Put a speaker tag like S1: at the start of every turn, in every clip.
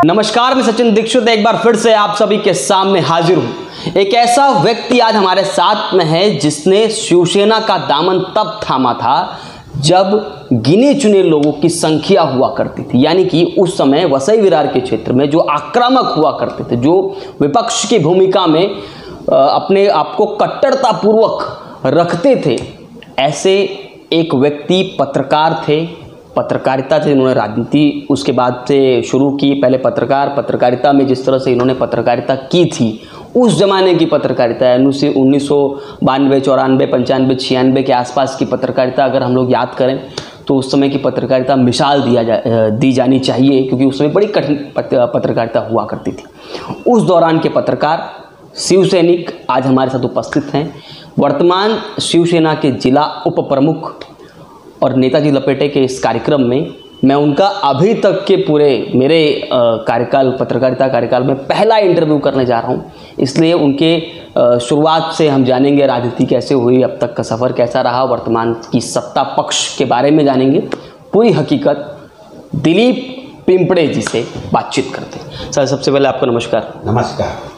S1: नमस्कार, मैं सचिन दीक्षित एक बार फिर से आप सभी के सामने हाजिर हूं। एक ऐसा व्यक्ति आज हमारे साथ में है जिसने शिवसेना का दामन तब थामा था जब गिने चुने लोगों की संख्या हुआ करती थी, यानी कि उस समय वसई विरार के क्षेत्र में जो आक्रामक हुआ करते थे, जो विपक्ष की भूमिका में अपने आप को कट्टरता पूर्वक रखते थे, ऐसे एक व्यक्ति पत्रकार थे, पत्रकारिता से इन्होंने राजनीति उसके बाद से शुरू की। पहले पत्रकारिता में जिस तरह से इन्होंने पत्रकारिता की थी, उस ज़माने की पत्रकारिता 1992, 94, 95, 96 के आसपास की पत्रकारिता अगर हम लोग याद करें तो उस समय की पत्रकारिता मिसाल दी जानी चाहिए, क्योंकि उस समय बड़ी कठिन पत्रकारिता हुआ करती थी। उस दौरान के पत्रकार शिव सैनिक आज हमारे साथ उपस्थित हैं। वर्तमान शिवसेना के जिला उप प्रमुख और नेताजी लपेटे के इस कार्यक्रम में मैं उनका अभी तक के पूरे मेरे पत्रकारिता कार्यकाल में पहला इंटरव्यू करने जा रहा हूं। इसलिए उनके शुरुआत से हम जानेंगे राजनीति कैसे हुई, अब तक का सफ़र कैसा रहा, वर्तमान की सत्ता पक्ष के बारे में जानेंगे, पूरी हकीकत दिलीप पिंपड़े जी से बातचीत करते हैं। सर, सबसे पहले आपको नमस्कार।
S2: नमस्कार।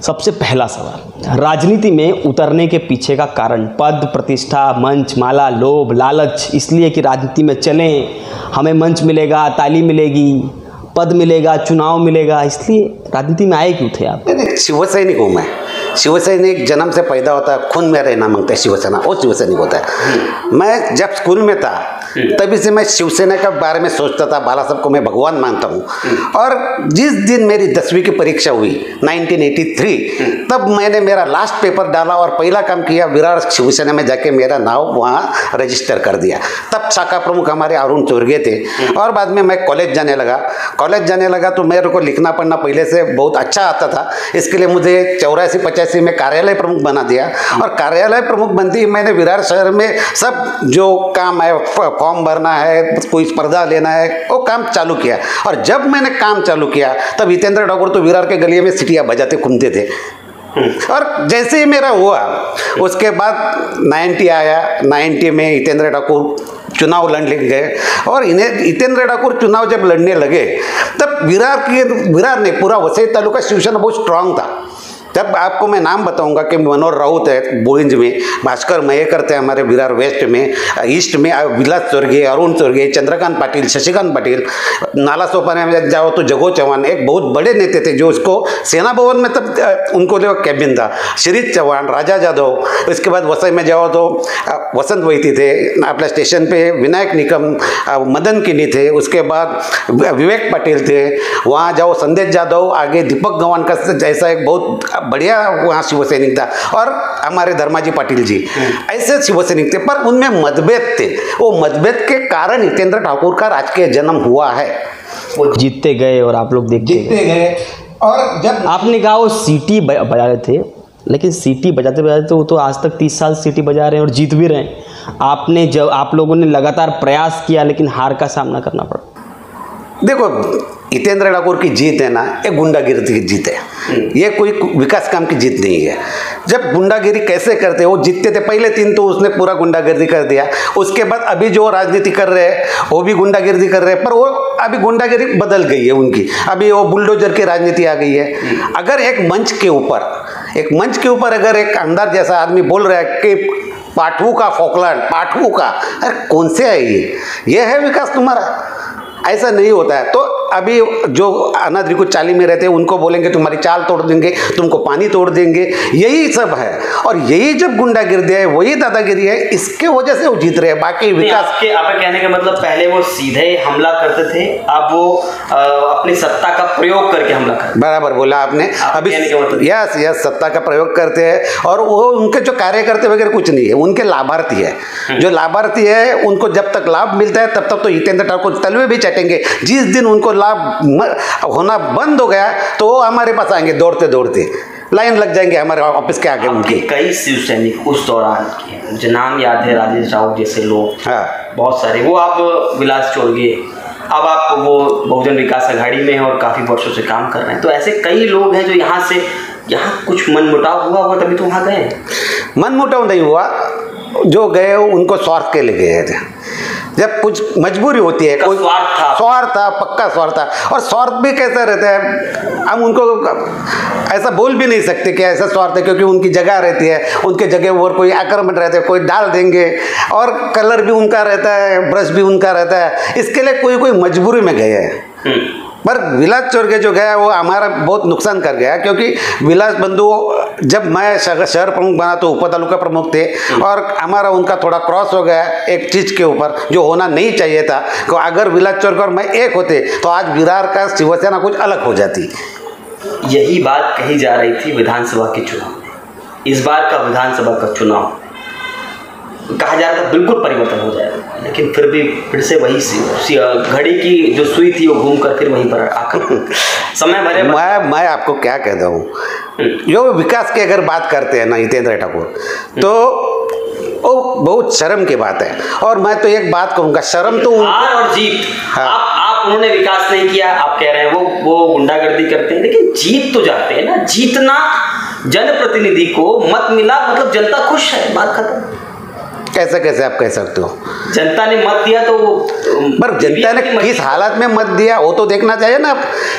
S1: सबसे पहला सवाल, राजनीति में उतरने के पीछे का कारण पद, प्रतिष्ठा, मंच, माला, लोभ, लालच, इसलिए कि राजनीति में चलें, हमें मंच मिलेगा, ताली मिलेगी, पद मिलेगा, चुनाव मिलेगा, इसलिए राजनीति में आए क्यों थे आप?
S2: शिव सैनिक हूँ मैं। शिव सैनिक जन्म से पैदा होता है, खून में रहना मांगता है शिवसेना, वो शिव सैनिक होता है। मैं जब स्कूल में था तभी से मैं शिवसेना के बारे में सोचता था, बाला साहब को मैं भगवान मानता हूँ। और जिस दिन मेरी 10वीं की परीक्षा हुई 1983, तब मैंने मेरा लास्ट पेपर डाला और पहला काम किया, विरार शिवसेना में जाके मेरा नाम वहाँ रजिस्टर कर दिया। तब शाखा प्रमुख हमारे अरुण चोरगे थे। और बाद में मैं कॉलेज जाने लगा तो मेरे को लिखना पढ़ना पहले से बहुत अच्छा आता था। इसके लिए मुझे 84-85 में कार्यालय प्रमुख बना दिया। और कार्यालय प्रमुख बनते ही मैंने विरार शहर में सब जो काम है, फॉर्म भरना है, कोई स्पर्धा लेना है, वो काम चालू किया। और जब मैंने काम चालू किया तब हितेंद्र ठाकुर तो विरार के गलिये में सीटियाँ बजाते घूमते थे। और जैसे ही मेरा हुआ उसके बाद 90 आया। 90 में हितेंद्र ठाकुर चुनाव लड़ने गए। और हितेंद्र ठाकुर चुनाव जब लड़ने लगे तब विरार ने पूरा वसई तालुका शिवसेना बहुत स्ट्रांग था। तब आपको मैं नाम बताऊंगा कि मनोहर राउत है बोरिंज में, भास्कर मयेकर थे हमारे विरार वेस्ट में, ईस्ट में विलास चोरगे, अरुण चोरगे, चंद्रकांत पाटिल, शशिकांत पाटिल, नाला सोपाने में जाओ तो जगो चौहान एक बहुत बड़े नेता थे जो उसको सेना भवन में तब उनको जो कैबिन था, श्रीत चौहान, राजा जादव। इसके बाद वसई में जाओ तो वसंत वैती थे, अपने स्टेशन पे विनायक निकम, मदन किनी थे, उसके बाद विवेक पाटिल थे, वहाँ जाओ संदेश जादव, आगे दीपक गवान का जैसा एक बहुत बढ़िया वहाँ शिव सैनिक था। और हमारे धर्माजी पाटिल जी, ऐसे शिव सैनिक थे। पर उनमें मतभेद थे, वो मतभेद के कारण हितेंद्र ठाकुर का राजकीय जन्म हुआ है।
S1: वो जीतते गए और आप लोग
S2: जीतते गए। और जब
S1: आपने कहा वो सीटी बजा रहे थे, लेकिन सीटी बजाते बजाते वो तो आज तक 30 साल सीटी बजा रहे हैं और जीत भी रहे हैं। आपने जब आप लोगों ने लगातार प्रयास किया लेकिन हार का सामना करना पड़ा।
S2: देखो, हितेंद्र ठाकुर की जीत है ना, ये गुंडागिरी की जीत है, ये कोई विकास काम की जीत नहीं है। जब गुंडागिरी कैसे करते वो जीतते थे, पहले 3 तो उसने पूरा गुंडागिरी कर दिया। उसके बाद अभी जो राजनीति कर रहे हैं वो भी गुंडागिरी कर रहे हैं, पर वो अभी गुंडागिरी बदल गई है उनकी, अभी वो बुलडोजर की राजनीति आ गई है। अगर एक मंच के ऊपर अगर एक अंदर जैसा आदमी बोल रहा है कि पाठवू का फोकलैंड, पाठवू का, अरे कौन से है ये है विकास तुम्हारा? ऐसा नहीं होता है। तो अभी जो अनादरी को चाली में रहते हैं उनको बोलेंगे तुम्हारी चाल तोड़ देंगे, तुमको पानी तोड़ देंगे, यही सब है। और यही जब गुंडागिरी है, वही दादागिरी है, इसके वजह से वो जीत रहे हैं। बाकी विकास
S1: आपके कहने का मतलब पहले वो सीधे हमला करते थे, अब वो अपनी सत्ता का प्रयोग करके हमला करते।
S2: बराबर बोला आपने। अभी यस सत्ता का प्रयोग करते हैं। और वो उनके जो कार्यकर्ता वगैरह कुछ नहीं है, उनके लाभार्थी है। जो लाभार्थी है उनको जब तक लाभ मिलता है तब तक तो हितेंद्र ठाकुर तलवे भी चटेंगे। जिस दिन उनको लाभ होना बंद हो गया तो वो हमारे पास आएंगे दौड़ते दौड़ते, लाइन लग जाएंगे हमारे ऑफिस के आगे। उनके
S1: कई शिव सैनिक उस दौरान के, मुझे नाम याद है, राजेश राउत जैसे लोग, हाँ, बहुत सारे। वो आप विलास चोरगे, अब आप वो बहुजन विकास अघाड़ी में हैं और काफ़ी वर्षों से काम कर रहे हैं। तो ऐसे कई लोग हैं जो यहाँ कुछ मनमुटाव हुआ तभी तो वहाँ गए।
S2: मनमुटाव नहीं हुआ, जो गए उनको स्वार्थ के लिए गए थे। जब कुछ मजबूरी होती है, कोई स्वार्थ था, पक्का स्वार्थ था। और स्वार्थ भी कैसा रहता है, हम उनको ऐसा बोल भी नहीं सकते कि ऐसा स्वार्थ है, क्योंकि उनकी जगह रहती है, उनके जगह और कोई आक्रमण रहते हैं, कोई डाल देंगे, और कलर भी उनका रहता है, ब्रश भी उनका रहता है, इसके लिए कोई कोई मजबूरी में गए हैं। पर विलास चोर के जो गया वो हमारा बहुत नुकसान कर गया, क्योंकि विलास बंधु जब मैं शहर प्रमुख बना तो उप तालुका प्रमुख थे, और हमारा उनका थोड़ा क्रॉस हो गया एक चीज़ के ऊपर जो होना नहीं चाहिए था। तो अगर विलास चोर और मैं एक होते तो आज विरार का शिवसेना कुछ अलग हो जाती।
S1: यही बात कही जा रही थी विधानसभा के चुनाव में। इस बार का विधानसभा का चुनाव कहा जा रहा था बिल्कुल परिवर्तन हो जाएगा, लेकिन फिर भी फिर से वही घड़ी की जो सुई थी वो घूम कर फिर वहीं पर आकर समय भरे।
S2: मैं आपको क्या कहता हूँ, जो विकास की अगर बात करते हैं ना हितेंद्र ठाकुर, तो वो बहुत शर्म की बात है। और मैं तो एक बात कहूँगा, शर्म तो
S1: हार और जीत। हाँ। आप उन्होंने विकास नहीं किया, आप कह रहे हैं वो गुंडागर्दी करते हैं, लेकिन जीत तो जाते हैं ना। जीतना, जनप्रतिनिधि को मत मिला मतलब जनता खुश है, बात खत्म।
S2: कैसे आप कह सकते हो?
S1: जनता ने मत दिया तो
S2: पर जनता ने किस हालत में मत दिया वो तो देखना चाहिए ना।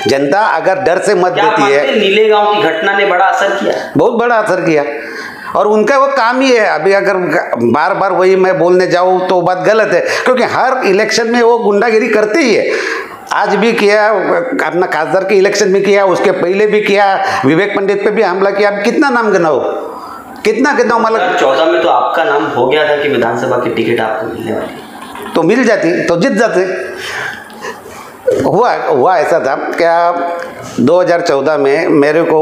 S2: जनता अगर डर से मत देती है,
S1: नीले गांव की घटना ने बड़ा असर किया, बहुत
S2: बड़ा असर किया, और उनका वो काम ही है। अभी अगर बार बार वही मैं बोलने जाऊँ तो बात गलत है, क्योंकि हर इलेक्शन में वो गुंडागिरी करते ही है। आज भी किया, अपना खासदार के इलेक्शन में किया, उसके पहले भी किया, विवेक पंडित पे भी हमला किया। कितना नाम गिनाओ, कितना मतलब
S1: 2014 में तो आपका नाम हो गया था कि विधानसभा की टिकट आपको मिलने वाली,
S2: तो मिल जाती तो जीत जाते। हुआ ऐसा था क्या, 2014 में मेरे को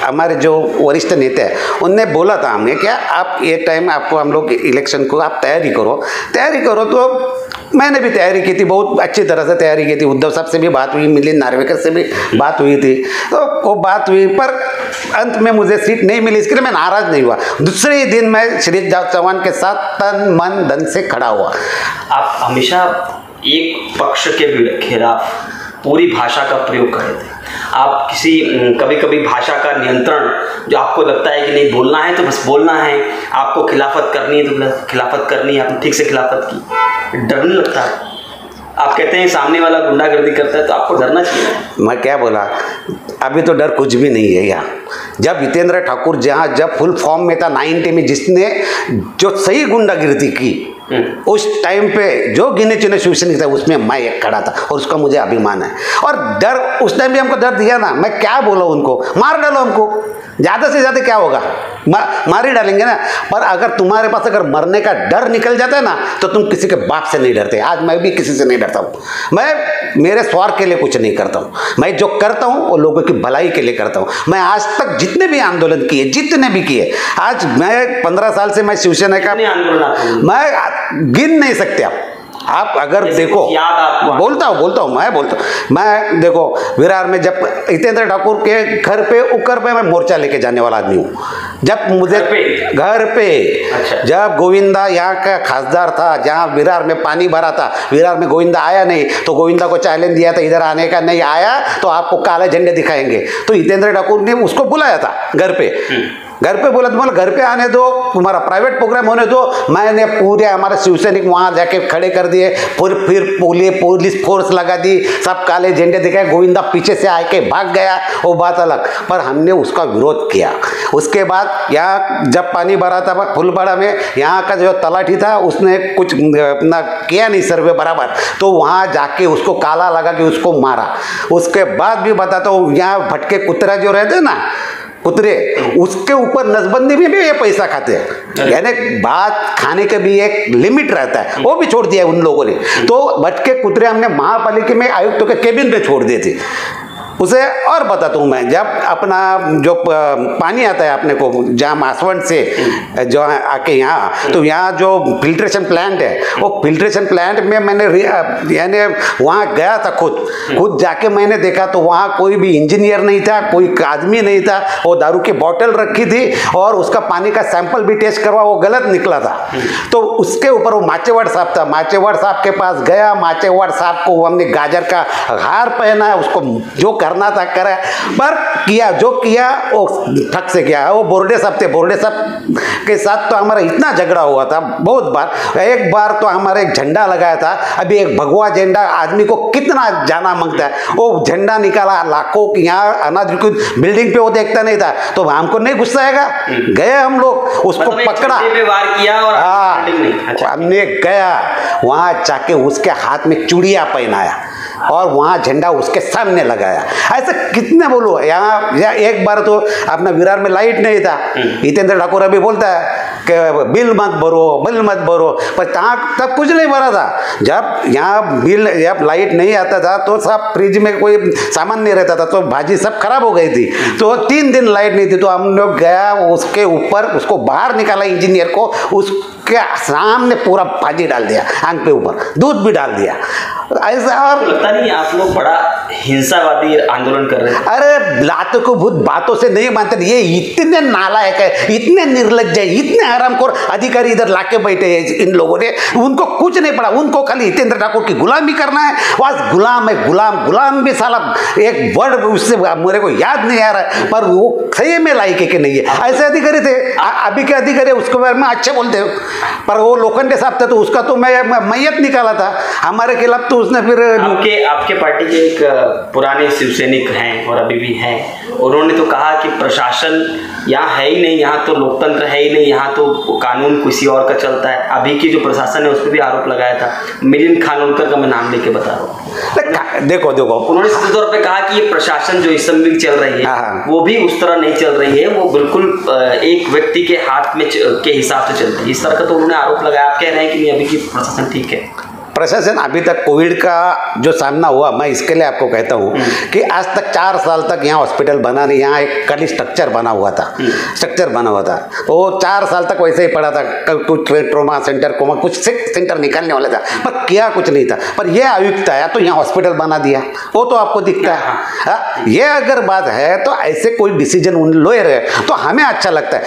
S2: हमारे जो वरिष्ठ नेता है उनने बोला था हमें, क्या आप ये टाइम आपको हम लोग इलेक्शन को आप तैयारी करो। तो मैंने भी तैयारी की थी, बहुत अच्छी तरह से तैयारी की थी। उद्धव साहब से भी बात हुई, मिलिंद नार्वेकर से भी बात हुई थी, तो वो बात हुई, पर अंत में मुझे सीट नहीं मिली। इसके लिए मैं नाराज़ नहीं हुआ। दूसरे ही दिन मैं श्री चौहान के साथ तन मन धन से खड़ा हुआ।
S1: आप हमेशा एक पक्ष के खिलाफ पूरी भाषा का प्रयोग करे थे। आप कभी कभी भाषा का नियंत्रण, जो आपको लगता है कि नहीं बोलना है तो बस बोलना है, आपको खिलाफत करनी है तो खिलाफत करनी है, आपने ठीक से खिलाफत की, डर नहीं लगता? आप कहते हैं सामने वाला गुंडागर्दी करता है तो आपको डरना चाहिए।
S2: मैं क्या बोला, अभी तो डर कुछ भी नहीं है यहाँ। जब हितेंद्र ठाकुर जब फुल फॉर्म में था 90 में, जिसने जो सही गुंडागिर्दी की उस टाइम पे जो गिने चुने शिवसैनिक थे उसमें मैं एक खड़ा था, और उसका मुझे अभिमान है। और डर उस टाइम भी हमको डर दिया ना, मैं क्या बोला उनको, मार डालो हमको, ज़्यादा से ज़्यादा क्या होगा, मार ही डालेंगे ना। पर अगर तुम्हारे पास अगर मरने का डर निकल जाता है ना, तो तुम किसी के बाप से नहीं डरते। आज मैं भी किसी से नहीं डरता हूँ। मैं मेरे स्वार्थ के लिए कुछ नहीं करता हूँ। मैं जो करता हूँ वो लोगों की भलाई के लिए करता हूँ। मैं आज तक जितने भी आंदोलन किए, जितने भी किए, आज मैं 15 साल से मैं शिवसेना का मैं गिन नहीं सकते। आप अगर देखो, बोलता हूँ मैं देखो, विरार में जब हितेंद्र ठाकुर के घर पे उकर पे मैं मोर्चा लेके जाने वाला आदमी हूँ। जब मुझे घर पे अच्छा। जब गोविंदा यहाँ का खासदार था, जहाँ विरार में पानी भरा था, विरार में गोविंदा आया नहीं, तो गोविंदा को चैलेंज दिया था इधर आने का, नहीं आया तो आपको काले झंडे दिखाएंगे। तो हितेंद्र ठाकुर ने उसको बुलाया था घर पे बोला तुम्हारा घर पे आने दो, तुम्हारा प्राइवेट प्रोग्राम होने दो। मैंने पूरे हमारे शिवसैनिक वहाँ जाके खड़े कर दिए, फिर पुलिस फोर्स लगा दी, सब काले झंडे दिखाए, गोविंदा पीछे से आके भाग गया, वो बात अलग। पर हमने उसका विरोध किया। उसके बाद यहाँ जब पानी भरा था फुलबाड़ा में, यहाँ का जो तलाठी था उसने कुछ अपना किया नहीं सर्वे बराबर, तो वहाँ जाके उसको काला लगा कि उसको मारा। उसके बाद भी बताता हूँ, यहाँ भटके कुत्रा जो रहते हैं ना, कुतरे, उसके ऊपर नसबंदी में भी ये पैसा खाते हैं। यानी बात खाने का भी एक लिमिट रहता है, वो भी छोड़ दिया उन लोगों ने। तो भटके कुतरे हमने महापालिका में आयुक्तों के केबिन पे छोड़ दिए थे। उसे और बताता हूँ मैं, जब अपना जो पानी आता है अपने को जहाँ मासवंड से जो आके यहाँ, तो यहाँ जो फिल्ट्रेशन प्लांट है, वो फिल्ट्रेशन प्लांट में मैंने यानी वहाँ गया था, खुद जाके मैंने देखा तो वहाँ कोई भी इंजीनियर नहीं था, कोई आदमी नहीं था। वो दारू की बोतल रखी थी और उसका पानी का सैंपल भी टेस्ट करवा, वो गलत निकला था। तो उसके ऊपर वो माचेवाड़ साहब था, माचेवाड़ साहब के पास गया, माचेवाड़ साहब को हमने गाजर का हार पहना, उसको जो करना था करा, पर किया जो किया वो ठग से किया। वो बोर्डे साहब थे, बोर्डे साहब के साथ तो हमारा इतना झगड़ा हुआ था बहुत बार। एक बार तो हमारे एक झंडा लगाया था, अभी एक भगवा झंडा आदमी को कितना जाना मांगता है, वो झंडा निकाला लाखों की, यहाँ अनाज बिल्डिंग पे वो देखता नहीं था, तो हमको नहीं गुस्सा आएगा। गए हम लोग उसको पकड़ा,
S1: वार किया और
S2: हमने गया वहाँ जाके उसके हाथ में चूड़िया पहनाया और वहाँ झंडा उसके सामने लगाया। ऐसे कितने बोलो, यहाँ एक बार तो अपना विरार में लाइट नहीं था, हितेंद्र ठाकुर अभी बोलता है कि बिल मत भरो, पर तब कुछ नहीं भरा था। जब यहाँ बिल जब लाइट नहीं आता था तो सब फ्रिज में कोई सामान नहीं रहता था, तो भाजी सब खराब हो गई थी, तो 3 दिन लाइट नहीं थी, तो हम लोग गया उसके ऊपर, उसको बाहर निकाला इंजीनियर को, उसके सामने पूरा भाजी डाल दिया, आंख पे ऊपर दूध भी डाल दिया। ऐसा और
S1: लगता नहीं आप लोग बड़ा हिंसावादी आंदोलन कर रहे हैं?
S2: अरे लातों को भूत बातों से नहीं मानते, ये इतने नालायक है, इतने निर्लज्ज है, इतने हरामखोर अधिकारी इधर लाके बैठे हैं इन लोगों ने, उनको कुछ नहीं पड़ा, उनको खाली हितेंद्र ठाकुर की गुलामी करना है। बस गुलाम है, गुलाम भी साला एक वर्ड उससे मेरे को याद नहीं आ रहा है, पर वो सही में लायक के नहीं है। ऐसे अधिकारी थे, अभी के अधिकारी उसके बारे में अच्छे बोलते हो, पर वो लोखंडे साहब थे तो उसका तो मैं मैयत निकाला था हमारे खिलाफ, तो उसने फिर
S1: आपके पार्टी के एक पुराने शिवसैनिक हैं और अभी भी हैं, उन्होंने तो कहा कि प्रशासन यहाँ है ही नहीं, यहाँ तो लोकतंत्र है ही नहीं, यहाँ तो कानून किसी और का चलता है। अभी की जो प्रशासन है उस पर भी आरोप लगाया था। मिलिंद खानोलकर का मैं नाम लेके बता रहा हूँ। देखो
S2: उन्होंने
S1: सीधे तौर पे कहा कि ये प्रशासन जो इस समय चल रही है वो भी उस तरह नहीं चल रही है, वो बिल्कुल एक व्यक्ति के हाथ में के हिसाब से चलती है, इस तरह का तो उन्होंने आरोप लगाया। आप कह रहे हैं कि नहीं अभी की प्रशासन ठीक है?
S2: प्रशासन अभी तक कोविड का जो सामना हुआ, मैं इसके लिए आपको कहता हूँ कि आज तक 4 साल तक यहाँ हॉस्पिटल बना नहीं, यहाँ एक खाली स्ट्रक्चर बना हुआ था, वो 4 साल तक वैसे ही पड़ा था, कुछ ट्रोमा सेंटर कुछ सेंटर निकालने वाला था, पर किया कुछ नहीं था। पर यह आयुक्त आया तो यहाँ हॉस्पिटल बना दिया, वो तो आपको दिखता है। ये अगर बात है तो ऐसे कोई डिसीजन ले रहे तो हमें अच्छा लगता है।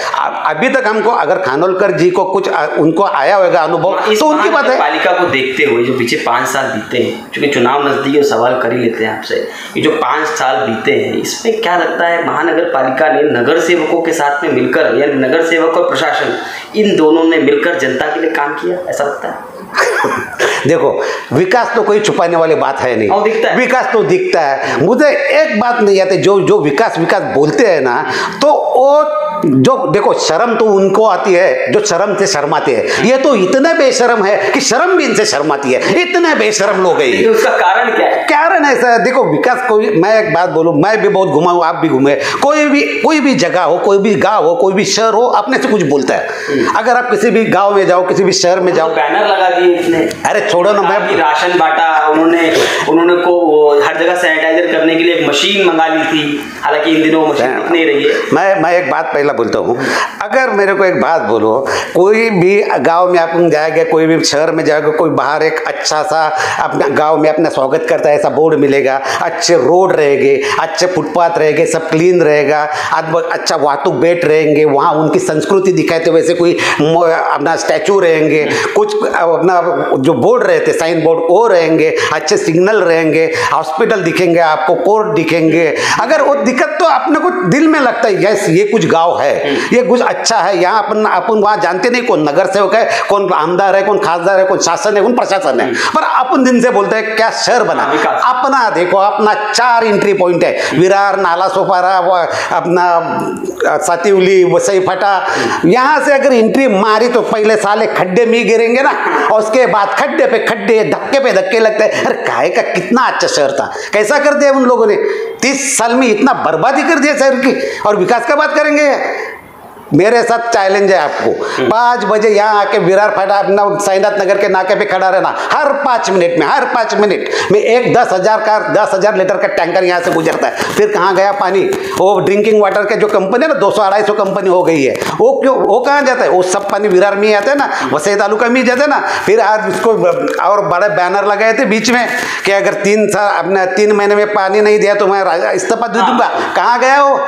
S2: अभी तक हमको अगर खानोलकर जी को कुछ उनको आया होगा अनुभव तो उनकी बात है।
S1: पालिका को देखते हुए जो पीछे 5 साल बीते हैं, क्योंकि चुनाव नजदीक है, सवाल कर ही लेते हैं आपसे, ये जो 5 साल बीते हैं इसमें क्या लगता है महानगर पालिका ने नगर सेवकों के साथ में मिलकर, या नगर सेवक और प्रशासन इन दोनों ने मिलकर जनता के लिए काम किया, ऐसा लगता है?
S2: देखो, विकास तो कोई छुपाने वाली बात है नहीं, विकास तो दिखता है। मुझे एक बात नहीं आती, जो विकास बोलते हैं ना, तो वो जो देखो शर्म तो उनको आती है जो शर्म से शर्माते हैं। ये तो इतने बेशर्म है कि शर्म भी इनसे शर्माती है, इतने बेशर्म लोग हैं।
S1: उसका कारण क्या है?
S2: कारण ऐसा है, देखो विकास कोई, मैं एक बात बोलूं, मैं भी बहुत घुमा हूं, आप भी घूमे, कोई भी जगह हो, कोई भी गांव हो, कोई भी शहर हो, अपने से कुछ बोलता है। अगर आप किसी भी गांव में जाओ, किसी भी शहर में जाओ,
S1: बैनर लगा दिए इसने,
S2: अरे छोड़ो ना, मैं
S1: राशन बांटा, उन्होंने को हर जगह सैनिटाइजर करने के लिए एक मशीन मंगा ली थी, हालांकि इन दिनों मशीन दिख नहीं रही है।
S2: मैं एक बात पहला बोलता हूँ, अगर मेरे को एक बात बोलो, कोई भी गांव में अपन जाएंगे, कोई भी शहर में जाएगा, कोई बाहर एक अच्छा सा अपना गांव में अपना स्वागत करता है, ऐसा बोर्ड मिलेगा, अच्छे रोड रहेंगे, अच्छे फुटपाथ रहेंगे, सब क्लीन रहेगा, अच्छा वाहतुक बेट रहेंगे, वहाँ उनकी संस्कृति दिखाते वैसे कोई अपना स्टैचू रहेंगे, कुछ अपना जो बोर्ड रहते साइन बोर्ड वो रहेंगे, अच्छे सिग्नल रहेंगे, हॉस्पिटल दिखेंगे आपको, कोर्ट दिखेंगे। अगर वो दिक्कत तो अपने को दिल में लगता है यस ये कुछ गांव है, ये कुछ अच्छा है। यहाँ अपन वहाँ जानते नहीं कौन नगर सेवक है, कौन आमदार है, कौन खासदार है, कौन शासन है, कौन प्रशासन है, पर अपन दिन से बोलते हैं क्या शहर बना अपना। देखो अपना 4 एंट्री पॉइंट है, विरार, नाला सोपारा, अपना सतिवली, वसई फटा। यहाँ से अगर एंट्री मारी तो पहले साले खड्डे में गिरेंगे ना, और उसके बाद खड्डे पे खड्डे, धक्के पे धक्के लगते हैं। अरे काहे का कितना अच्छा शहर था, कैसा कर दिया उन लोगों ने, 30 साल में इतना बर्बादी कर दिया शहर की, और विकास का बात करेंगे। मेरे साथ चैलेंज है आपको, 5 बजे यहाँ आके विरार फाटा अपना साईनाथ नगर के नाके पे खड़ा रहना, हर 5 मिनट में एक 10,000 लीटर का टैंकर यहाँ से गुजरता है। फिर कहाँ गया पानी? वो ड्रिंकिंग वाटर के जो कंपनी है ना, 200-250 कंपनी हो गई है, वो कहाँ जाता है? वो सब पानी विरार में ही आता है ना, वसई तालुका में ही जाता है ना। फिर आज उसको और बड़े बैनर लगाए थे बीच में कि अगर 3 महीने में पानी नहीं दिया तो मैं इस्तीफा दे दूंगा। कहाँ गया वो?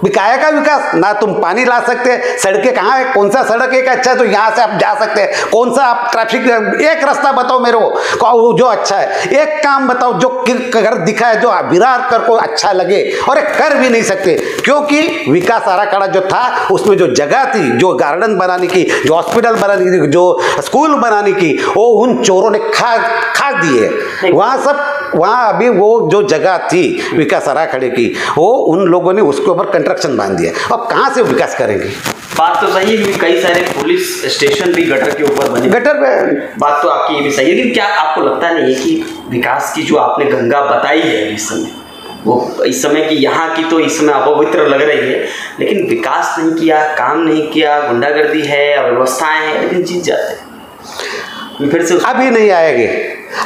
S2: विकाया का विकास ना, तुम पानी ला सकते हैं, सड़कें कहाँ है, कौन सा सड़क एक अच्छा है तो यहाँ से आप जा सकते हैं, कौन सा आप ट्रैफिक, एक रास्ता बताओ मेरे को जो अच्छा है, एक काम बताओ जो घर दिखा है जो विरार कर को अच्छा लगे, और एक कर भी नहीं सकते क्योंकि विकास आराखड़ा जो था उसमें जो जगह थी, जो गार्डन बनाने की, जो हॉस्पिटल बनाने की, जो स्कूल बनाने की, वो उन चोरों ने खा दिए। वहाँ अभी वो जो जगह थी विकास आराखड़े की, वो उन लोगों ने उसके ऊपर कंस्ट्रक्शन बांध दिया। अब कहाँ से विकास करेंगे?
S1: बात तो सही है, कई सारे पुलिस स्टेशन भी गटर के ऊपर बने,
S2: गटर पे
S1: बात तो आपकी ये भी सही है, लेकिन क्या आपको लगता नहीं है कि विकास की जो आपने गंगा बताई है इस समय, वो इस समय की यहाँ की तो इस समय अपवित्र लग रही है, लेकिन विकास नहीं किया, काम नहीं किया, गुंडागर्दी है, अव्यवस्थाएं हैं, लेकिन जीत जाते हैं फिर से
S2: अभी नहीं आएंगे।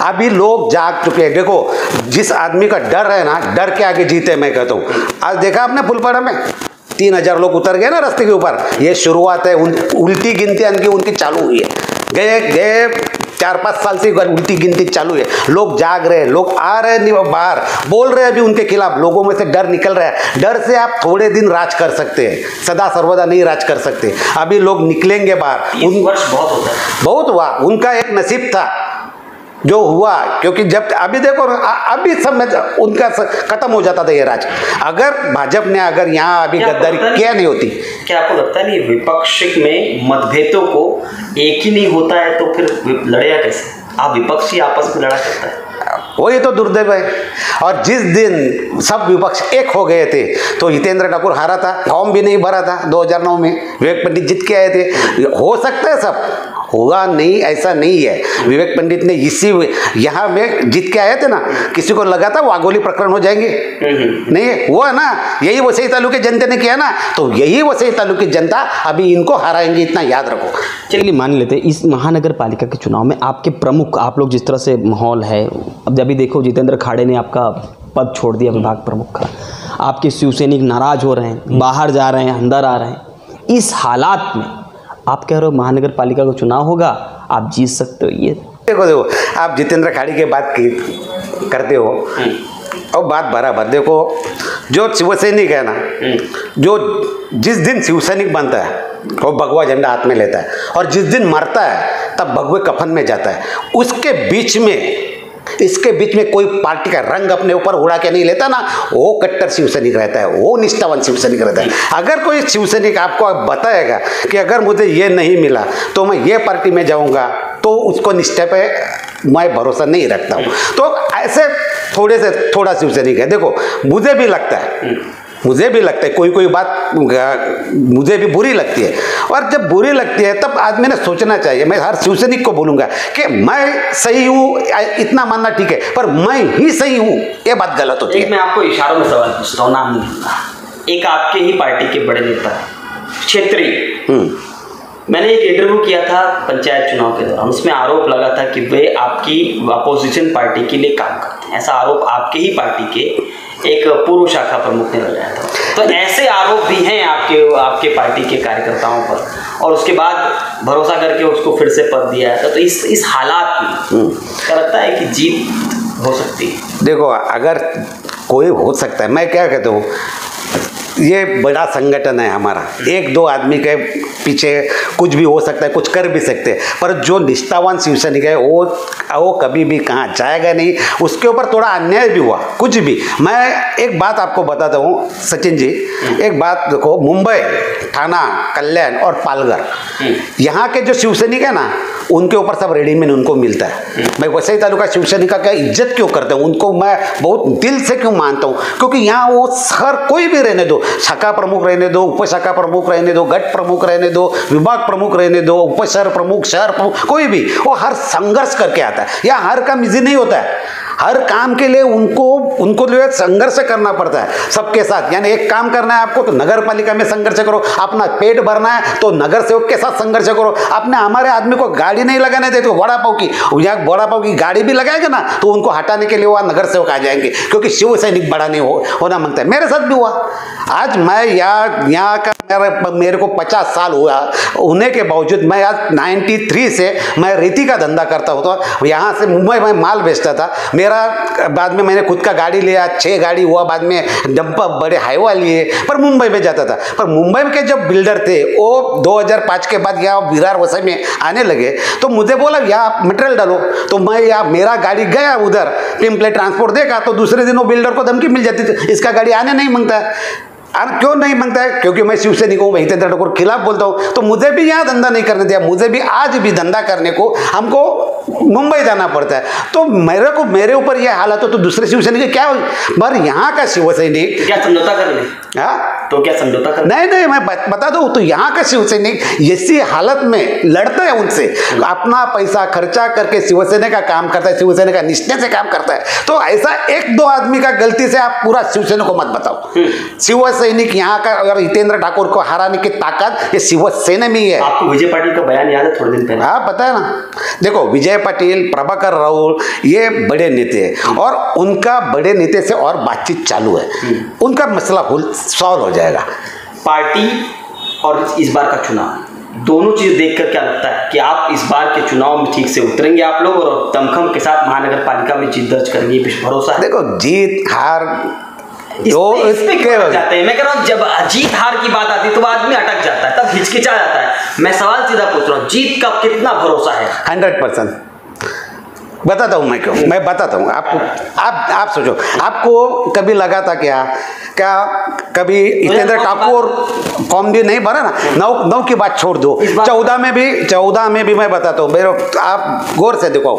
S2: अभी लोग जाग चुके हैं। देखो जिस आदमी का डर है ना, डर के आगे जीते, मैं कहता हूँ। आज देखा आपने फुलपाड़ा में 3000 लोग उतर गए ना रास्ते के ऊपर, ये शुरुआत है, उल्टी गिनती उनकी चालू हुई है। गए 4-5 साल से उल्टी गिनती चालू है। लोग जाग रहे हैं, लोग आ रहे हैं बाहर, बोल रहे हैं अभी उनके खिलाफ, लोगों में से डर निकल रहा है। डर से आप थोड़े दिन राज कर सकते हैं, सदा सर्वदा नहीं राज कर सकते। अभी लोग निकलेंगे बाहर।
S1: 20 वर्ष बहुत होता है,
S2: बहुत हुआ, उनका एक नसीब था जो हुआ, क्योंकि जब अभी देखो अभी सब में उनका खत्म हो जाता था ये राज, अगर भाजपा ने अगर यहाँ अभी गद्दारी क्या नहीं होती।
S1: क्या आपको लगता नहीं विपक्ष में मतभेदों को एक ही नहीं होता है तो फिर लड़ेगा कैसे? आप विपक्ष ही आपस में लड़ा सकता है,
S2: वही तो दुर्दैव है। और जिस दिन सब विपक्ष एक हो गए थे तो हितेंद्र ठाकुर हारा था, फॉर्म भी नहीं भरा था 2009 में, विवेक पंडित जीत के आए थे। हो सकता है सब, हुआ नहीं ऐसा नहीं है। विवेक पंडित ने इसी यहाँ में जीत के आए थे ना, किसी को लगा था वाघोली प्रकरण हो जाएंगे, नहीं हुआ ना। यही वसई तालुके जनता ने किया ना, तो यही वसई तालुके जनता अभी इनको हराएंगे, इतना याद रखो।
S1: चलिए मान लेते हैं इस महानगर पालिका के चुनाव में आपके प्रमुख, आप लोग जिस तरह से माहौल है, अब अभी देखो जितेंद्र खाड़े ने आपका पद छोड़ दिया विभाग प्रमुख का, आपके शिवसैनिक नाराज हो रहे हैं, बाहर जा रहे हैं, अंदर आ रहे हैं। इस हालात में आप कह रहे हो महानगर पालिका का चुनाव होगा, आप जीत सकते हो? ये
S2: देखो आप जितेंद्र खाड़ी की बात करते हो और बात बराबर। देखो जो शिवसैनिक है ना, जो जिस दिन शिवसैनिक बनता है वो भगवा झंडा हाथ में लेता है, और जिस दिन मरता है तब भगवे कफन में जाता है। इसके बीच में कोई पार्टी का रंग अपने ऊपर उड़ा के नहीं लेता ना, वो कट्टर शिवसैनिक रहता है, वो निष्ठावान शिवसैनिक रहता है। अगर कोई शिवसैनिक आपको बताएगा कि अगर मुझे ये नहीं मिला तो मैं ये पार्टी में जाऊंगा, तो उसको निष्ठा पे मैं भरोसा नहीं रखता हूँ। तो ऐसे थोड़ा शिवसैनिक है। देखो मुझे भी लगता है कोई बात मुझे भी बुरी लगती है, और जब बुरी लगती है तब आदमी ने सोचना चाहिए। मैं हर शिवसैनिक को बोलूँगा कि मैं सही हूँ, इतना मानना ठीक है, पर मैं ही सही हूँ ये बात गलत होती है।
S1: मैं आपको इशारों में सवाल पूछता हूँ, नाम नहीं लूँगा। एक आपके ही पार्टी के बड़े नेता क्षेत्रीय, मैंने एक इंटरव्यू किया था पंचायत चुनाव के दौरान, उसमें आरोप लगा था कि वे आपकी अपोजिशन पार्टी के लिए काम करते हैं। ऐसा आरोप आपके ही पार्टी के एक पूर्व शाखा प्रमुख ने लगाया था। तो ऐसे आरोप भी हैं आपके पार्टी के कार्यकर्ताओं पर, और उसके बाद भरोसा करके उसको फिर से पद दिया है। तो इस हालात में क्या लगता है कि जीत हो सकती है?
S2: देखो अगर कोई हो सकता है, मैं क्या कहता हूँ, ये बड़ा संगठन है हमारा, 1-2 आदमी के पीछे कुछ भी हो सकता है, कुछ कर भी सकते हैं, पर जो निष्ठावान शिवसैनिक है वो कभी भी कहाँ जाएगा नहीं। उसके ऊपर थोड़ा अन्याय भी हुआ, कुछ भी। मैं एक बात आपको बताता हूँ सचिन जी, एक बात देखो, मुंबई, ठाणा, कल्याण और पालघर, यहाँ के जो शिवसैनिक है ना, उनके ऊपर सब रेडीमेड उनको मिलता है। मैं वसई तालुका शिवसैनिक का इज्जत क्यों करता हूँ, उनको मैं बहुत दिल से क्यों मानता हूँ, क्योंकि यहाँ वो हर कोई भी रहने दो, शाखा प्रमुख रहने दो, उप शाखा प्रमुख रहने दो, गट प्रमुख रहने दो, विभाग प्रमुख रहने दो, उप शहर प्रमुख, शहर प्रमुख, कोई भी, वो हर संघर्ष करके आता है। या हर काम इजी नहीं होता है, हर काम के लिए उनको जो है संघर्ष करना पड़ता है सबके साथ। यानी एक काम करना है आपको तो नगर पालिका में संघर्ष करो, अपना पेट भरना है तो नगर सेवक के साथ संघर्ष करो। अपने हमारे आदमी को गाड़ी नहीं लगाने देते, वड़ा पाव की गाड़ी भी लगाएगा ना तो उनको हटाने के लिए वहाँ नगर सेवक आ जाएंगे, क्योंकि शिव सैनिक बड़ा नहीं होना मांगता है। मेरे साथ भी हुआ। आज मैं यहाँ का मेरे को 50 साल हुआ होने के बावजूद मैं आज 93 से मैं रेती का धंधा करता हूँ। तो यहाँ से मुंबई में माल बेचता था, मेरा बाद में मैंने खुद का गाड़ी लिया, 6 गाड़ी हुआ, बाद में डंपर बड़े हाईवा लिए, पर मुंबई में जाता था। पर मुंबई में के जब बिल्डर थे वो 2005 के बाद यहाँ विरार वसई में आने लगे, तो मुझे बोला यहाँ मटेरियल डालो, तो मैं यहाँ मेरा गाड़ी गया उधर, पिंपले ट्रांसपोर्ट देखा, तो दूसरे दिन वो बिल्डर को धमकी मिल जाती थी, इसका गाड़ी आने नहीं मांगता है। क्यों नहीं मांगता है? क्योंकि मैं शिवसैनिक हूँ, हितेंद्र ठाकुर खिलाफ बोलता हूँ, तो मुझे भी यहाँ धंधा नहीं करने दिया। मुझे भी आज भी धंधा करने को हमको मुंबई जाना पड़ता है। तो मेरे ऊपर यह हालत हो तो दूसरे शिवसैनिक क्या हो? पर यहाँ का शिवसैनिक
S1: क्या समझौता कर ले?
S2: हाँ,
S1: तो क्या समझौता कर?
S2: नहीं, मैं बता दूं, तो यहाँ का शिवसैनिक इसी हालत में लड़ता है उनसे, अपना पैसा खर्चा करके शिवसेना का काम करता है, शिवसेना का निष्ठा से काम करता है। तो ऐसा 1-2 आदमी का गलती से आप पूरा शिवसेना को मत बताओ। शिवसैनिक यहाँ का अगर हितेंद्र ठाकुर को हराने की ताकत ये शिवसेना में ही है।
S1: आपको विजय पाटिल का बयान याद है थोड़े दिन पहले?
S2: हाँ, पता है ना। देखो, विजय पाटिल, प्रभाकर राहुल, ये बड़े नेता हैं और उनका बड़े नेता से और बातचीत चालू है, उनका मसला सॉल्व हो जाएगा।
S1: पार्टी और इस बार का चुनाव, दोनों चीज देखकर क्या लगता है कि आप इस बार के चुनाव में ठीक से उतरेंगे आप लोग और दमखम के साथ महानगर पालिका में जीत दर्ज करेंगे? भरोसा है?
S2: देखो, जीत हार
S1: इसमें क्यों अटक जाते हैं? मैं कह रहा हूँ जब जीत हार की बात आती है तो आदमी अटक जाता है, तब हिचकिचा जाता है। मैं सवाल सीधा पूछ रहा हूँ, जीत का कितना भरोसा है?
S2: 100%। बताता हूँ मैं क्यों, मैं बताता हूँ आपको। आप सोचो, आपको कभी लगा था क्या कभी हितेंद्र ठाकुर फॉर्म भी नहीं भरा ना? 9 की बात छोड़ दो, 14 में भी मैं बताता हूँ, मेरे आप गौर से देखो,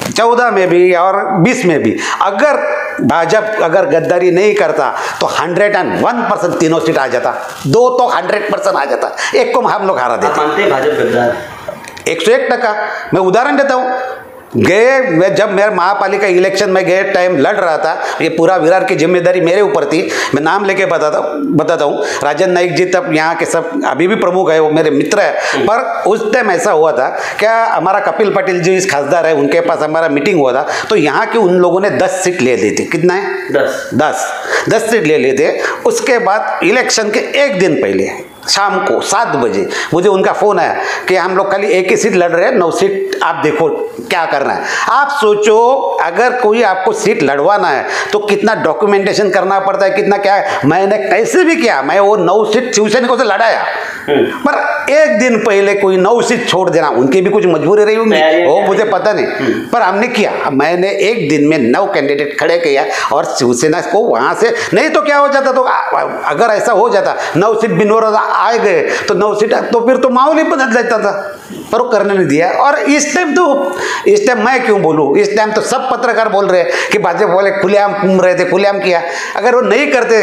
S2: 14 में भी और 20 में भी अगर भाजपा अगर गद्दारी नहीं करता तो 101% तीनों सीट आ जाता, 2 तो 100% आ जाता, 1 को हम लोग हारा देते।
S1: मानते हैं भाजपा गद्दार?
S2: 101%। मैं उदाहरण देता हूँ, जब मेरे महापालिका इलेक्शन में गए टाइम लड़ रहा था, ये पूरा विरार की जिम्मेदारी मेरे ऊपर थी। मैं नाम लेके बताता हूँ, राजन नाइक जी तब यहाँ के सब अभी भी प्रमुख है, वो मेरे मित्र है। पर उस टाइम ऐसा हुआ था, क्या हमारा कपिल पाटिल जी इस खासदार है, उनके पास हमारा मीटिंग हुआ था, तो यहाँ के उन लोगों ने 10 सीट ले ली थी। कितना है? 10 सीट ले लिए थे। उसके बाद इलेक्शन के 1 दिन पहले शाम को 7 बजे मुझे उनका फ़ोन आया कि हम लोग खाली 1 ही सीट लड़ रहे हैं, 9 सीट आप देखो क्या करना है। आप सोचो, अगर कोई आपको सीट लड़वाना है तो कितना डॉक्यूमेंटेशन करना पड़ता है, कितना क्या है। मैंने कैसे भी किया, मैं वो 9 सीट शिवसैनिकों से लड़ाया, पर 1 दिन पहले कोई 9 सीट छोड़ देना, उनकी भी कुछ मजबूरी रही होगी, वो मुझे पता नहीं, पर हमने किया। मैंने 1 दिन में 9 कैंडिडेट खड़े किया और शिवसेना को वहाँ से, नहीं तो क्या हो जाता, तो अगर ऐसा हो जाता 9 सीट बिनोर आए गए तो 9 सीट, तो फिर तो माहौल ही बदल जाता था, पर वो करने नहीं दिया। और इस टाइम मैं क्यों बोलूँ, इस टाइम तो सब पत्रकार बोल रहे हैं कि भाजपा वाले खुलेआम घूम रहे थे, खुलेआम किया। अगर वो नहीं करते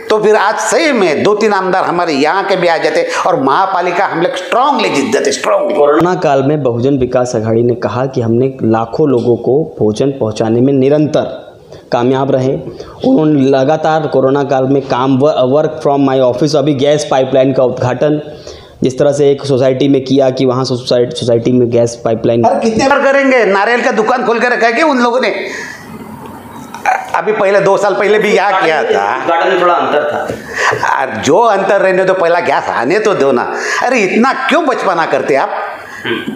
S2: तो फिर आज सही में 2-3 आमदार हमारे यहाँ के भी आ जाते और महापालिका हम लोग स्ट्रांगली जीत जाते, स्ट्रांगली।
S1: कोरोना काल में बहुजन विकास आघाड़ी ने कहा कि हमने लाखों लोगों को भोजन पहुँचाने में निरंतर कामयाब रहे। उन्होंने लगातार कोरोना काल में काम वर्क फ्रॉम माय ऑफिस, अभी गैस पाइपलाइन का उद्घाटन जिस तरह से एक सोसाइटी में किया कि वहाँ सोसाइटी में गैस पाइपलाइन
S2: कितने बार करेंगे। नारियल का दुकान खोल कर रखा है कि उन लोगों ने अभी पहले 2 साल पहले भी यहाँ किया था।
S1: उद्घाटन में थोड़ा अंतर था,
S2: जो अंतर रहने तो पहला गैस आने तो दो ना। अरे इतना क्यों बचपना करते आप,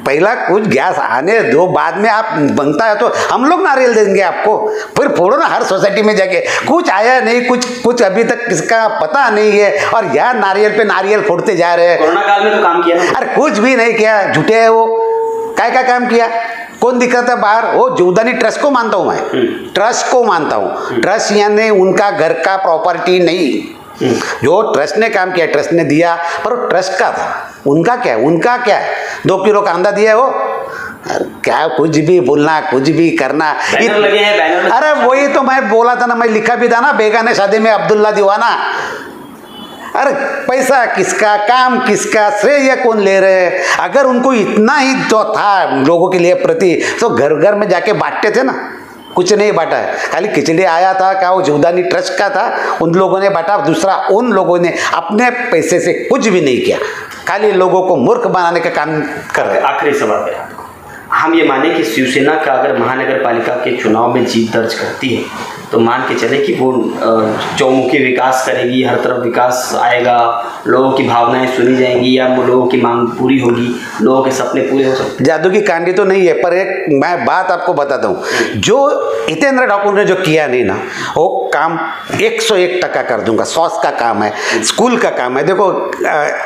S2: पहला कुछ गैस आने दो, बाद में आप बनता है तो हम लोग नारियल देंगे आपको, फिर फोड़ो ना हर सोसाइटी में जाके। कुछ आया नहीं, कुछ अभी तक किसका पता नहीं है और यार नारियल पे नारियल फोड़ते जा रहे हैं।
S1: कोरोना काल में तो काम किया ना?
S2: अरे कुछ भी नहीं किया, झूठे है वो। क्या क्या काम किया, कौन दिखाता है बाहर? वो जीवदानी ट्रस्ट को मानता हूँ मैं, ट्रस्ट को मानता हूँ। ट्रस्ट यानी उनका घर का प्रॉपर्टी नहीं, जो ट्रस्ट ने काम किया, ट्रस्ट ने दिया, पर वो ट्रस्ट का था। उनका क्या है, उनका क्या है? 2 किलो कांदा दिया है वो, क्या कुछ भी बोलना, कुछ भी करना।
S1: बैनर लगे हैं, बैनर।
S2: अरे वही तो मैं बोला था ना, मैं लिखा भी था ना, बेगाने शादी में अब्दुल्ला दीवाना। अरे पैसा किसका, काम किसका, श्रेय कौन ले रहे हैं? अगर उनको इतना ही तो था लोगों के लिए प्रति, तो घर घर में जाके बांटते थे ना। कुछ नहीं बांटा है, खाली खिचड़ी आया था, क्या वो जीवदानी ट्रस्ट का था, उन लोगों ने बांटा। दूसरा उन लोगों ने अपने पैसे से कुछ भी नहीं किया, खाली लोगों को मूर्ख बनाने का काम कर रहे।
S1: आखिरी सवाल है, हम ये माने कि शिवसेना का अगर महानगर पालिका के चुनाव में जीत दर्ज करती है तो मान के चले कि वो चौमुखी विकास करेगी, हर तरफ विकास आएगा, लोगों की भावनाएं सुनी जाएंगी, या लोगों की मांग पूरी होगी, लोगों के सपने पूरे हो सकते हैं।
S2: जादू की कांडी तो नहीं है, पर एक मैं बात आपको बताता हूँ, जो हितेंद्र ठाकुर ने जो किया नहीं ना, वो काम 101% कर दूंगा। सॉस का काम है, स्कूल का काम है। देखो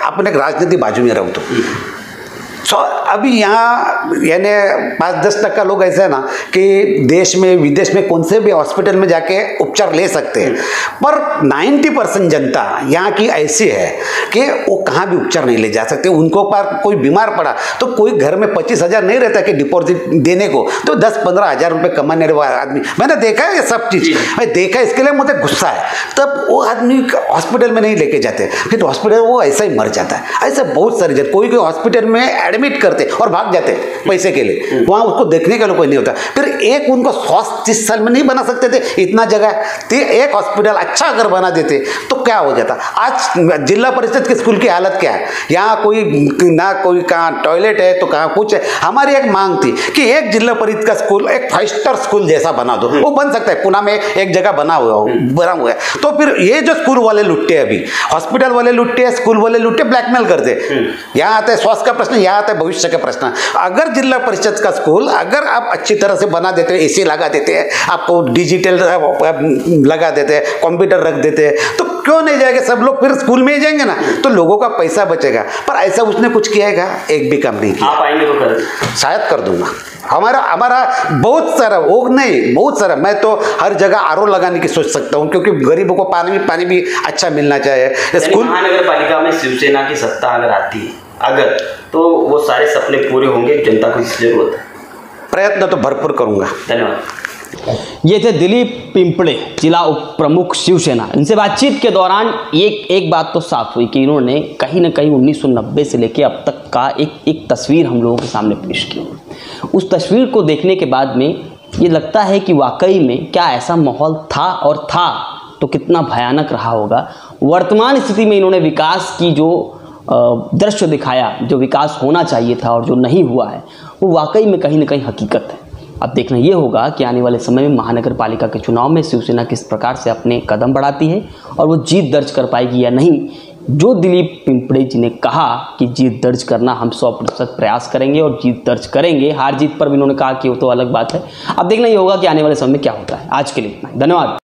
S2: अपने राजनीति बाजू में रहो तो अभी यहाँ यानी 5-10% लोग ऐसे हैं ना कि देश में विदेश में कौन से भी हॉस्पिटल में जाके उपचार ले सकते हैं, पर 90% जनता यहाँ की ऐसी है कि वो कहाँ भी उपचार नहीं ले जा सकते। उनको पर कोई बीमार पड़ा तो कोई घर में 25,000 नहीं रहता कि डिपॉजिट देने को, तो 10-15 हज़ार रुपये कमाने वाला आदमी, मैंने देखा है ये सब चीज़, मैं देखा है, इसके लिए मुझे गुस्सा है। तब वो आदमी हॉस्पिटल में नहीं लेके जाते, फिर हॉस्पिटल वो ऐसा ही मर जाता है। ऐसे बहुत सारे जन कोई हॉस्पिटल में एडमिट करते और भाग जाते पैसे के लिए, वहाँ उसको देखने के लिए कोई नहीं होता। फिर एक उनको 130 साल में नहीं बना सकते थे इतना जगह, तो एक हॉस्पिटल अच्छा अगर बना देते तो क्या हो जाता। आज जिला परिषद के स्कूल की हालत क्या है, यहाँ कोई ना कोई कहाँ टॉयलेट है तो कहाँ कुछ है। हमारी एक मांग थी कि एक जिला परिषद का स्कूल एक 5 स्टार स्कूल जैसा बना दो, वो बन सकता है, पुणे में एक जगह बना हुआ है। तो फिर ये जो स्कूल वाले लुट्टे, अभी हॉस्पिटल वाले लुट्टे, स्कूल वाले लुट्टे, ब्लैकमेल करते। यहाँ आता है स्वास्थ्य का प्रश्न, यहाँ आता है भविष्य का प्रश्न। अगर जिला परिषद का स्कूल अगर आप अच्छी तरह से बना देते हैं, एसी लगा देते हैं, आपको डिजिटल लगा देते हैं, कंप्यूटर रख देते हैं, तो क्यों नहीं जाएंगे सब लोग, फिर स्कूल में ही जाएंगे ना, तो लोगों का पैसा बचेगा। पर ऐसा उसने कुछ किया, एक भी काम नहीं किया।
S1: आप आएंगे तो कर,
S2: शायद कर दूंगा। हमारा बहुत सारा, वो नहीं बहुत सारा, मैं तो हर जगह आरओ लगाने की सोच सकता हूँ, क्योंकि गरीबों को पानी भी अच्छा मिलना चाहिए। स्कूल
S1: महानगर पालिका में शिवसेना की सत्ता अगर आती है, अगर, तो वो सारे सपने पूरे होंगे, जनता को इसकी जरूरत है।
S2: प्रयत्न तो भरपूर करूंगा।
S1: धन्यवाद। ये थे दिलीप पिंपड़े, जिला उप प्रमुख शिवसेना। इनसे बातचीत के दौरान एक बात तो साफ हुई कि इन्होंने कहीं ना कहीं 1990 से लेकर अब तक का एक तस्वीर हम लोगों के सामने पेश की। उस तस्वीर को देखने के बाद में ये लगता है कि वाकई में क्या ऐसा माहौल था, और था तो कितना भयानक रहा होगा। वर्तमान स्थिति में इन्होंने विकास की जो दृश्य दिखाया, जो विकास होना चाहिए था और जो नहीं हुआ है, वो वाकई में कहीं ना कहीं हकीकत है। अब देखना ये होगा कि आने वाले समय में महानगर पालिका के चुनाव में शिवसेना किस प्रकार से अपने कदम बढ़ाती है और वो जीत दर्ज कर पाएगी या नहीं। जो दिलीप पिंपड़े जी ने कहा कि जीत दर्ज करना हम 100% प्रयास करेंगे और जीत दर्ज करेंगे, हार जीत पर भी इन्होंने कहा कि वो तो अलग बात है। अब देखना ये होगा कि आने वाले समय में क्या होता है। आज के लिए इतना ही, धन्यवाद।